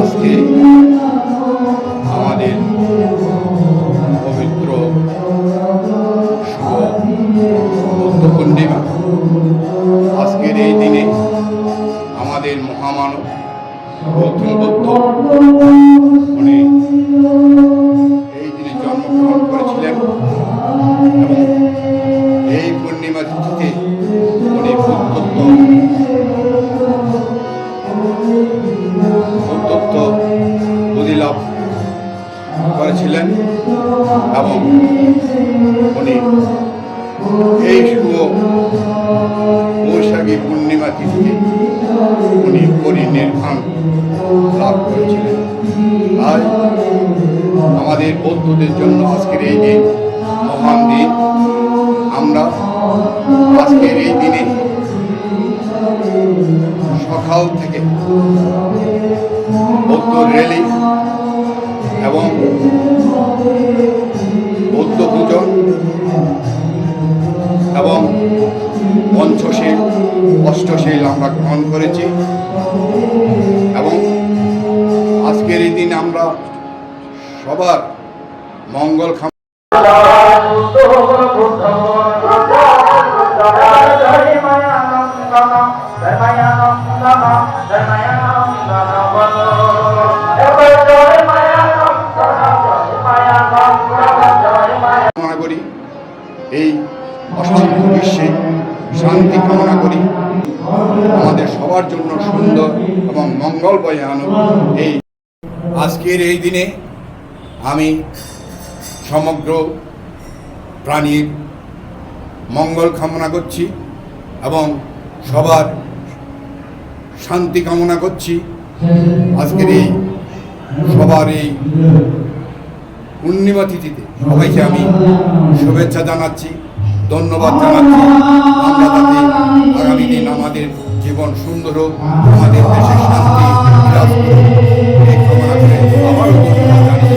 আজকে আমাদের পবিত্র শুভ বুদ্ধ পূর্ণিমা। আজকের এই দিনে আমাদের মহামানব গৌতম বুদ্ধ উনি এই দিনে জন্মগ্রহণ করেছিলেন এবং এই পূর্ণিমা তিথিতে উনি বুদ্ধত্ব লাভ করেছিলেন এবং উনি এই শুভ বৈশাখী পূর্ণিমা তিথিতে উনি পরিনির্বাণ লাভ করেছিলেন। তাই আমাদের বৌদ্ধদের জন্য আজকের এই দিন মহান দিন। আমরা আজকের এই দিনে সকাল থেকে বৌদ্ধ র্যালি এবং বৌদ্ধ পূজন এবং পঞ্চশীল অষ্টশীল আমরা গ্রহণ করেছি এবং আজকের এই দিন আমরা সবার মঙ্গল কামনা করি। এই অশান্ত বিশ্বে শান্তি কামনা করি। আমাদের সবার জন্য সুন্দর এবং মঙ্গল বয়ে আনুক। এই আজকের এই দিনে আমি সমগ্র প্রাণীর মঙ্গল কামনা করছি এবং সবার শান্তি কামনা করছি। আজকের এই সবার এই পূর্ণিমা তিথিতে সবাইকে আমি শুভেচ্ছা জানাচ্ছি, ধন্যবাদ জানাচ্ছি। আমরা যাতে আগামী দিন আমাদের জীবন সুন্দর হোক, আমাদের দেশে শান্তি বিরাজ করুক এই কামনা করে আবারও ধন্যবাদ জানাচ্ছি।